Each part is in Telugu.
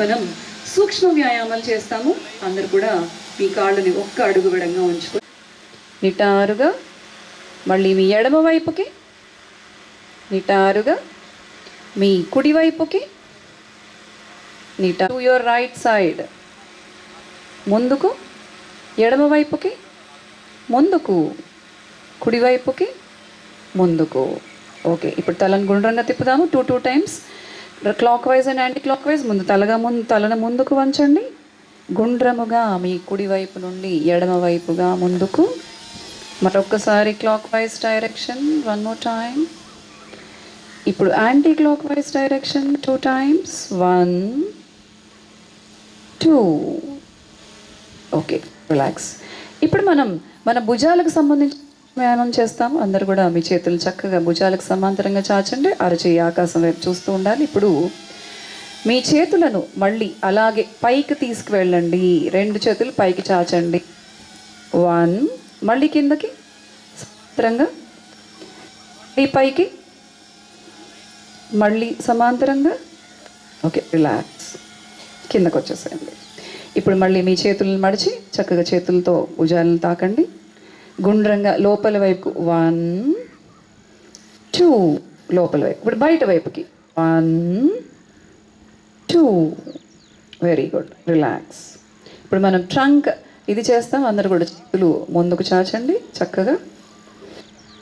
మనం సూక్ష్మ వ్యాయామాలు చేస్తాము. అందరు కూడా మీ కాళ్ళని ఒక్క అడుగు విడంగా ఉంచుకొని నిటారుగా, మళ్ళీ మీ ఎడమ వైపుకి నిటారుగా, మీ కుడి వైపుకి టు యువర్ రైట్ సైడ్, ముందుకు, ఎడమ వైపుకి ముందుకు, కుడివైపుకి ముందుకు. ఓకే, ఇప్పుడు తలను గుండ్రంగా తిప్పుదాము. 2 times clock wise and anti clock wise. తలను ముందుకు వంచండి. గుండ్రముగా మీ కుడివైపు నుండి ఎడమ వైపుగా ముందుకు. మరొక్కసారి clock wise direction. 1 more time. ఇప్పుడు anti clock wise direction 2 times. 1 2. Okay, relax. ఇప్పుడు మనం మన భుజాలకు సంబంధించి వ్యాయామం చేస్తాము. అందరు కూడా మీ చేతులు చక్కగా భుజాలకు సమాంతరంగా చాచండి. అరచేయి ఆకాశం వైపు చూస్తూ ఉండాలి. ఇప్పుడు మీ చేతులను మళ్ళీ అలాగే పైకి తీసుకువెళ్ళండి. 2 చేతులు పైకి చాచండి. 1, మళ్ళీ కిందకి సమాంతరంగా, మళ్ళీ పైకి, మళ్ళీ సమాంతరంగా. Okay, relax. కిందకు వచ్చేసేయండి. ఇప్పుడు మళ్ళీ మీ చేతులను మడిచి చక్కగా చేతులతో భుజాలను తాకండి. గుండ్రంగా లోపల వైపు 1 2, లోపల వైపు. ఇప్పుడు బయట వైపుకి 1 2. Very good, relax. ఇప్పుడు మనం ట్రంక్ ఇది చేస్తాం. అందరు కూడా చేతులు ముందుకు చాచండి. చక్కగా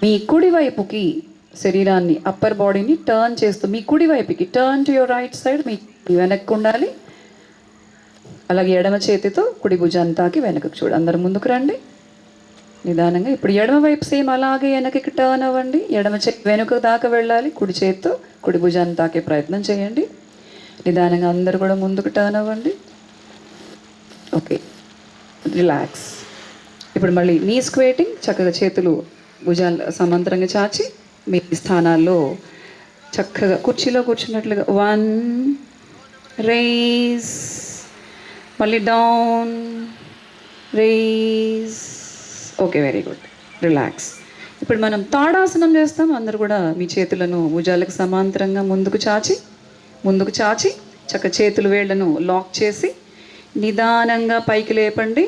మీ కుడి వైపుకి శరీరాన్ని, అప్పర్ బాడీని టర్న్ చేస్తూ మీ కుడి వైపుకి turn to your right side. మీ వెనక్కి ఉండాలి. అలాగే ఎడమ చేతితో కుడి భుజాన్ని తాకి వెనకకు చూడు. అందరు ముందుకు రండి నిదానంగా. ఇప్పుడు ఎడమ వైపు సేమ్ అలాగే వెనకకి టర్న్ అవ్వండి. ఎడమ చేతి వెనుక దాకా వెళ్ళాలి. కుడి చేతితో కుడి భుజాన్ని తాకే ప్రయత్నం చేయండి. నిదానంగా అందరు కూడా ముందుకు టర్న్ అవ్వండి. Okay, relax. ఇప్పుడు మళ్ళీ నీ స్క్వేటింగ్. చక్కగా చేతులు భుజాలు సమాంతరంగా చాచి మీ స్థానాల్లో చక్కగా కుర్చీలో కూర్చున్నట్లుగా 1 రేజ్, మళ్ళీ down, raise. Okay, very good, relax. ఇప్పుడు మనం తాడాసనం చేస్తాం. అందరు కూడా మీ చేతులను భుజాలకు సమాంతరంగా ముందుకు చాచి చక్క చేతులు వేళ్లను లాక్ చేసి నిదానంగా పైకి లేపండి.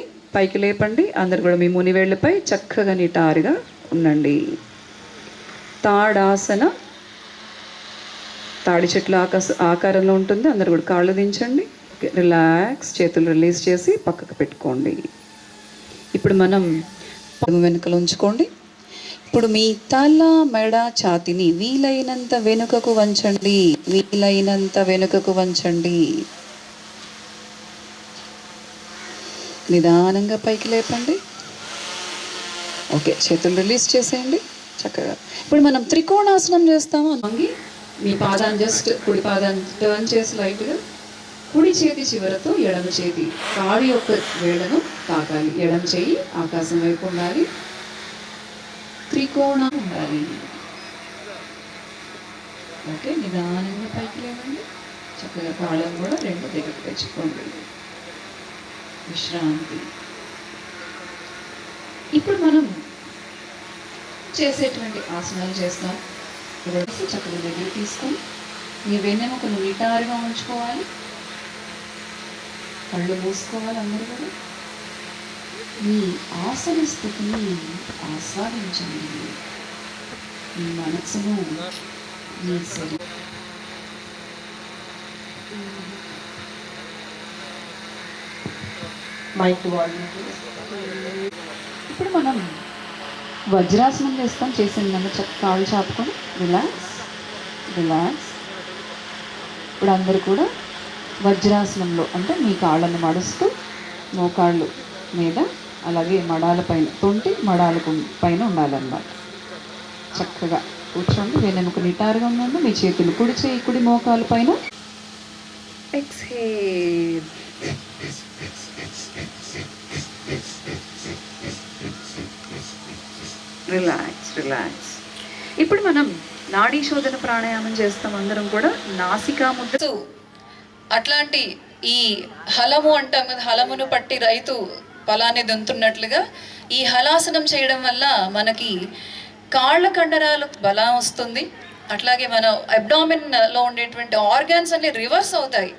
అందరు కూడా మీ ముని వేళ్ళపై చక్కగా నిటారుగా ఉండండి. తాడాసన తాడి చెట్ల ఆకారంలో ఉంటుంది. అందరు కూడా కాళ్ళు దించండి. రిలాక్స్. చేతులు రిలీజ్ చేసి పక్కకు పెట్టుకోండి. ఇప్పుడు మనం వెనుకలు ఉంచుకోండి. ఇప్పుడు మీ తల, మెడ, ఛాతిని వీలైనంత వెనుకకు వంచండి. నిదానంగా పైకి లేపండి. ఓకే, చేతులు రిలీజ్ చేసేయండి చక్కగా. ఇప్పుడు మనం త్రికోణాసనం చేస్తాము. మీ పాదాన్ని జస్ట్ కుడి పాదాన్ని టర్న్ చేసి లైట్గా కుడి చేతి చివరతో ఎడమ చేతి కాడి యొక్క వేళ్లను తాకాలి. ఎడమ చేయి ఆకాశం వైపు ఉండాలి. త్రికోణం ఉండాలి. ఓకే, నిదానంగా పైకి లేవండి. చక్కగా కాళ్ళను కూడా 2 దగ్గరకు తెచ్చుకోండి. విశ్రాంతి. ఇప్పుడు మనం చేసేటువంటి ఆసనాలు చేస్తాం. చక్కగా దగ్గర తీసుకొని మీ వెన్నెముకను నిటారుగా ఉంచుకోవాలి. కళ్ళు మూసుకోవాలి. అందరూ కూడా మీ ఆసన స్థితిని ఆస్వాదించండి. మీ మనసును, మీ శరీరం. ఇప్పుడు మనం వజ్రాసనం చేస్తాం. చేసిందన్న చక్క కాళ్ళు చాపుకొని రిలాక్స్. ఇప్పుడు అందరూ కూడా వజ్రాసనంలో, అంటే మీ కాళ్ళను మడుస్తూ మోకాళ్ళు మీద, అలాగే మడాల పైన, తొంటి మడాల పైన ఉండాలన్నమాట. చక్కగా కూర్చోండి. వెన్నెముక నిటారుగా ఉండండి. మీ చేతులు కుడి చేయి కుడి మోకాల పైన. ఎక్స్హేల్. రిలాక్స్. ఇప్పుడు మనం నాడీ శోధన ప్రాణాయామం చేస్తాం. అందరం కూడా నాసికా ముద్ర. అట్లాంటి ఈ హలము అంటాం కదా, హలమును పట్టి రైతు పొలాన్ని దున్నుతున్నట్లుగా ఈ హలాసనం చేయడం వల్ల మనకి కాళ్ళ కండరాలు బలం వస్తుంది. అట్లాగే మన అబ్డామిన్లో ఉండేటువంటి ఆర్గాన్స్ అన్ని రివర్స్ అవుతాయి.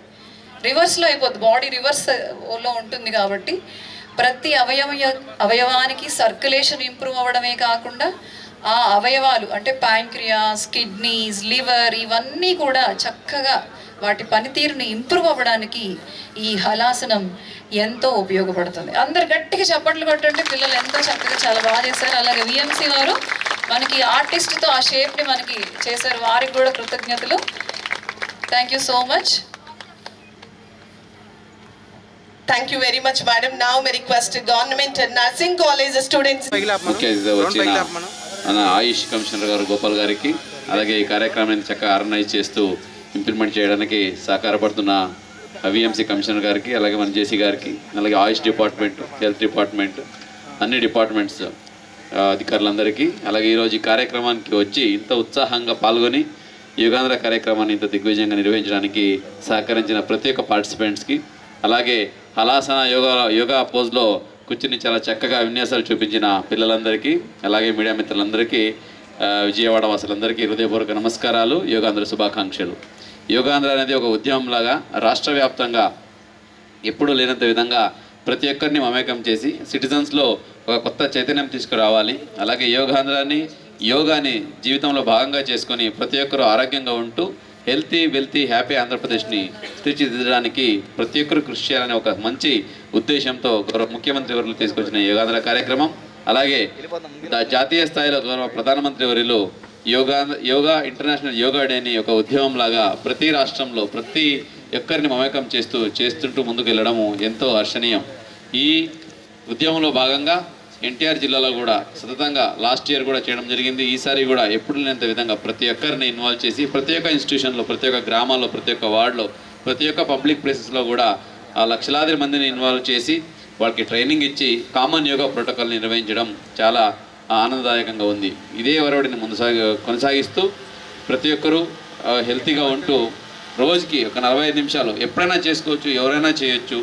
రివర్స్లో అయిపోద్ది, బాడీ రివర్స్లో ఉంటుంది. కాబట్టి ప్రతి అవయవానికి సర్క్యులేషన్ ఇంప్రూవ్ అవ్వడమే కాకుండా ఆ అవయవాలు అంటే ప్యాంక్రియాస్, కిడ్నీస్, లివర్ ఇవన్నీ కూడా చక్కగా వాటి పనితీరుని ఇంప్రూవ్ అవ్వడానికి ఈ హలాసనం ఎంతో ఉపయోగపడుతుంది. అందరు గట్టిగా చప్పట్లు కొట్టండి, పిల్లలు ఎంతో చక్కగా చాలా బాగా చేశారు. అలాగే విఎంసి వారు మనకి ఆర్టిస్ట్తో ఆ షేప్ని మనకి చేశారు, వారికి కూడా కృతజ్ఞతలు. Thank you so much. Thank you very much, madam. Now may request Government Nursing College students. ముఖ్య అతిథిగా వచ్చిన మన ఆయుష్ కమిషనర్ గారు గోపాల్ గారికి, అలాగే ఈ కార్యక్రమాన్ని చక్కగా ఆర్గనైజ్ చేస్తూ ఇంప్లిమెంట్ చేయడానికి సహకారపడుతున్న విఎంసి కమిషనర్ గారికి, అలాగే మన జేసీ గారికి, అలాగే ఆయుష్ డిపార్ట్మెంట్, హెల్త్ డిపార్ట్మెంట్, అన్ని డిపార్ట్మెంట్స్ అధికారులందరికీ, అలాగే ఈరోజు ఈ కార్యక్రమానికి వచ్చి ఇంత ఉత్సాహంగా పాల్గొని యోగాంధ్ర కార్యక్రమాన్ని ఇంత దిగ్విజయంగా నిర్వహించడానికి సహకరించిన ప్రతి ఒక్క పార్టిసిపెంట్స్కి, అలాగే హలాసన యోగా పోజ్లో కూర్చుని చాలా చక్కగా విన్యాసాలు చూపించిన పిల్లలందరికీ, అలాగే మీడియా మిత్రులందరికీ, విజయవాడ వాసులందరికీ హృదయపూర్వక నమస్కారాలు, యోగాంధ్ర శుభాకాంక్షలు. యోగాంధ్ర అనేది ఒక ఉద్యమంలాగా రాష్ట్ర వ్యాప్తంగా ఎప్పుడూ లేనంత విధంగా ప్రతి ఒక్కరిని మమేకం చేసి సిటిజన్స్లో ఒక కొత్త చైతన్యం తీసుకురావాలి. అలాగే యోగాని జీవితంలో భాగంగా చేసుకొని ప్రతి ఒక్కరూ ఆరోగ్యంగా ఉంటూ హెల్తీ వెల్తీ హ్యాపీ ఆంధ్రప్రదేశ్ని తీర్చిదిద్దడానికి ప్రతి ఒక్కరు కృషి చేయాలనే ఒక మంచి ఉద్దేశంతో గౌరవ ముఖ్యమంత్రి వర్యులు తీసుకొచ్చిన యోగాంధ్ర కార్యక్రమం, అలాగే జాతీయ స్థాయిలో గౌరవ ప్రధానమంత్రి వర్యులు యోగా ఇంటర్నేషనల్ యోగా డేని ఒక ఉద్యమంలాగా ప్రతి రాష్ట్రంలో ప్రతి ఒక్కరిని మమేకం చేస్తుంటూ ముందుకు వెళ్ళడము ఎంతో హర్షణీయం. ఈ ఉద్యమంలో భాగంగా ఎన్టీఆర్ జిల్లాలో కూడా సతతంగా లాస్ట్ ఇయర్ కూడా చేయడం జరిగింది. ఈసారి కూడా ఎప్పుడు లేనంత విధంగా ప్రతి ఒక్కరిని ఇన్వాల్వ్ చేసి ప్రతి ఒక్క ఇన్స్టిట్యూషన్లో, ప్రతి ఒక్క గ్రామాల్లో, ప్రతి ఒక్క వార్డులో, ప్రతి ఒక్క పబ్లిక్ ప్లేసెస్లో కూడా ఆ లక్షలాది మందిని ఇన్వాల్వ్ చేసి వాళ్ళకి ట్రైనింగ్ ఇచ్చి కామన్ యోగా ప్రోటోకాల్ని నిర్వహించడం చాలా ఆనందదాయకంగా ఉంది. ఇదే ఒరవడిని కొనసాగిస్తూ ప్రతి ఒక్కరూ హెల్తీగా ఉంటూ రోజుకి ఒక 45 నిమిషాలు ఎప్పుడైనా చేసుకోవచ్చు, ఎవరైనా చేయొచ్చు,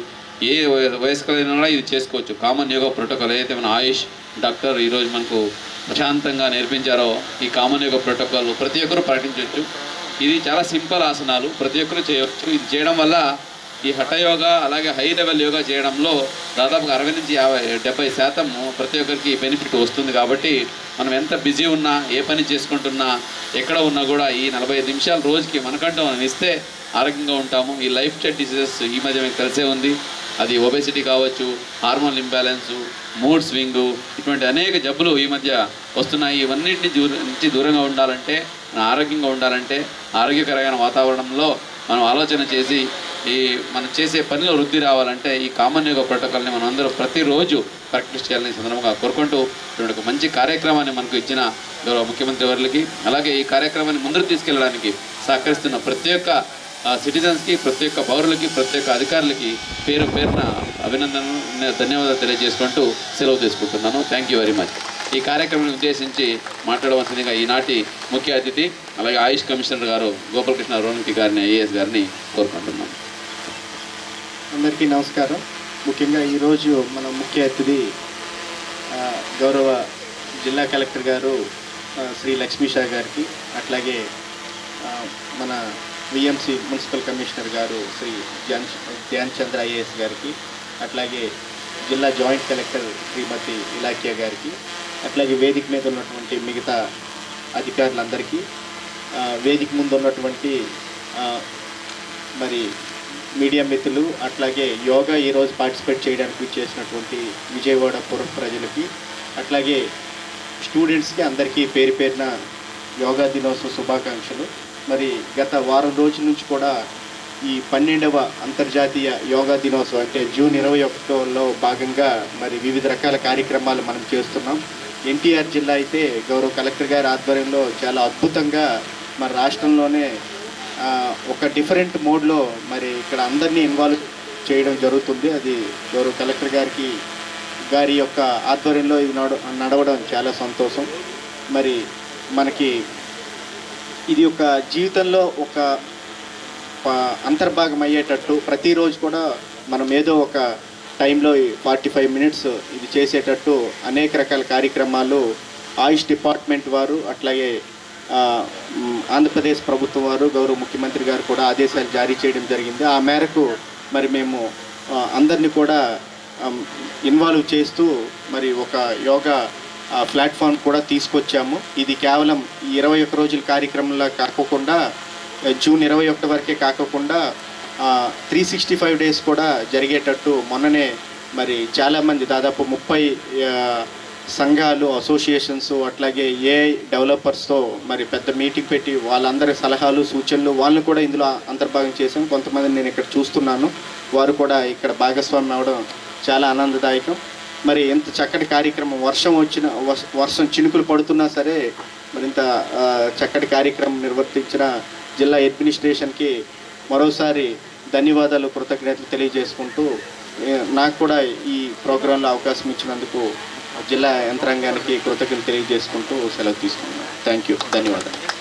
ఏ వయస్కులైనా కూడా ఇది చేసుకోవచ్చు. కామన్ యోగా ప్రోటోకాల్ ఏదైతే మన ఆయుష్ డాక్టర్ ఈరోజు మనకు ప్రశాంతంగా నేర్పించారో ఈ కామన్ యోగా ప్రోటోకాల్ ప్రతి ఒక్కరూ పాటించవచ్చు. ఇది చాలా సింపుల్ ఆసనాలు, ప్రతి ఒక్కరూ చేయవచ్చు. ఇది చేయడం వల్ల ఈ హఠ యోగా అలాగే హై లెవెల్ యోగా చేయడంలో దాదాపుగా 60 నుంచి 70% ప్రతి ఒక్కరికి బెనిఫిట్ వస్తుంది. కాబట్టి మనం ఎంత బిజీ ఉన్నా, ఏ పని చేసుకుంటున్నా, ఎక్కడ ఉన్నా కూడా ఈ 45 నిమిషాలు రోజుకి మనకంటూ మనం ఇస్తే ఆరోగ్యంగా ఉంటాము. ఈ లైఫ్ స్టైల్ డిసీజెస్ ఈ మధ్య మీకు తెలిసే ఉంది, అది ఒబెసిటీ కావచ్చు, హార్మోన్ ఇంబ్యాలెన్సు, మూడ్ స్వింగు, ఇటువంటి అనేక జబ్బులు ఈ మధ్య వస్తున్నాయి. ఇవన్నింటి నుంచి దూరంగా ఉండాలంటే, ఆరోగ్యంగా ఉండాలంటే, ఆరోగ్యకరమైన వాతావరణంలో మనం ఆలోచన చేసి మనం చేసే పనిలో వృద్ధి రావాలంటే ఈ కామన్ యోగా ప్రోటోకాల్ని మనం అందరూ ప్రతిరోజు ప్రాక్టీస్ చేయాలని సందర్భంగా కోరుకుంటూ ఇటువంటి ఒక మంచి కార్యక్రమాన్ని మనకు ఇచ్చిన గౌరవ ముఖ్యమంత్రి వర్యులకి, అలాగే ఈ కార్యక్రమాన్ని ముందుకు తీసుకెళ్ళడానికి సహకరిస్తున్న ప్రతి ఒక్క సిటిజన్స్కి, ప్రతి ఒక్క పౌరులకి, ప్రతి ఒక్క అధికారులకి పేరున అభినందనలు, ధన్యవాదాలు తెలియజేసుకుంటూ సెలవు తీసుకుంటున్నాను. Thank you very much. ఈ కార్యక్రమాన్ని ఉద్దేశించి మాట్లాడవలసిందిగా ఈనాటి ముఖ్య అతిథి అలాగే ఆయుష్ కమిషనర్ గారు గోపాలకృష్ణ రోణకి గారిని, ఐఏఎస్ గారిని కోరుకుంటున్నాను. అందరికీ నమస్కారం. ముఖ్యంగా ఈరోజు మన ముఖ్య అతిథి గౌరవ జిల్లా కలెక్టర్ గారు శ్రీ లక్ష్మీషా గారికి, అట్లాగే మన విఎంసి మున్సిపల్ కమిషనర్ గారు శ్రీ ధ్యాన్ చంద్ర ఐఏఎస్ గారికి, అట్లాగే జిల్లా జాయింట్ కలెక్టర్ శ్రీమతి ఇలాఖ్య గారికి, అట్లాగే వేదిక మీద ఉన్నటువంటి మిగతా అధికారులందరికీ, వేదిక ముందు ఉన్నటువంటి మరి మీడియా మిత్రులు, అట్లాగే యోగా ఈరోజు పార్టిసిపేట్ చేయడానికి చేసినటువంటి విజయవాడ పుర ప్రజలకి, అట్లాగే స్టూడెంట్స్కి అందరికీ పేరున యోగా దినోత్సవ శుభాకాంక్షలు. మరి గత వారం రోజుల నుంచి కూడా ఈ 12వ అంతర్జాతీయ యోగా దినోత్సవం అంటే జూన్ 21లో భాగంగా మరి వివిధ రకాల కార్యక్రమాలు మనం చేస్తున్నాం. ఎన్టీఆర్ జిల్లా అయితే గౌరవ కలెక్టర్ గారి ఆధ్వర్యంలో చాలా అద్భుతంగా మన రాష్ట్రంలోనే ఒక డిఫరెంట్ మోడ్లో మరి ఇక్కడ అందరినీ ఇన్వాల్వ్ చేయడం జరుగుతుంది. అది గౌరవ కలెక్టర్ గారి యొక్క ఆధ్వర్యంలో ఇది నడవడం చాలా సంతోషం. మరి మనకి ఇది ఒక జీవితంలో ఒక అంతర్భాగం అయ్యేటట్టు ప్రతిరోజు కూడా మనం ఏదో ఒక టైంలో 45 మినిట్స్ ఇది చేసేటట్టు అనేక రకాల కార్యక్రమాలు ఆయుష్ డిపార్ట్మెంట్ వారు, అట్లాగే ఆంధ్రప్రదేశ్ ప్రభుత్వం వారు, గౌరవ ముఖ్యమంత్రి గారు కూడా ఆదేశాలు జారీ చేయడం జరిగింది. ఆ మేరకు మరి మేము అందరినీ కూడా ఇన్వాల్వ్ చేస్తూ మరి ఒక యోగా ప్లాట్ఫామ్ కూడా తీసుకొచ్చాము. ఇది కేవలం 21 రోజుల కార్యక్రమంలో కాకుండా జూన్ 21 వరకే కాకుండా 365 డేస్ కూడా జరిగేటట్టు మొన్ననే మరి చాలామంది దాదాపు 30 సంఘాలు, అసోసియేషన్స్, అట్లాగే ఏఐ డెవలపర్స్తో మరి పెద్ద మీటింగ్ పెట్టి వాళ్ళందరి సలహాలు, సూచనలు వాళ్ళని కూడా ఇందులో అంతర్భాగం చేసాం. కొంతమంది నేను ఇక్కడ చూస్తున్నాను, వారు కూడా ఇక్కడ భాగస్వామ్యం అవ్వడం చాలా ఆనందదాయకం. మరి ఎంత చక్కటి కార్యక్రమం, వర్షం చినుకులు పడుతున్నా సరే మరి ఇంత చక్కటి కార్యక్రమం నిర్వర్తించిన జిల్లా అడ్మినిస్ట్రేషన్కి మరోసారి ధన్యవాదాలు, కృతజ్ఞతలు తెలియజేసుకుంటూ నాకు కూడా ఈ ప్రోగ్రాంలో అవకాశం ఇచ్చినందుకు జిల్లా యంత్రాంగానికి కృతజ్ఞతలు తెలియజేసుకుంటూ సెలవు తీసుకున్నాను. థ్యాంక్ యూ, ధన్యవాదాలు.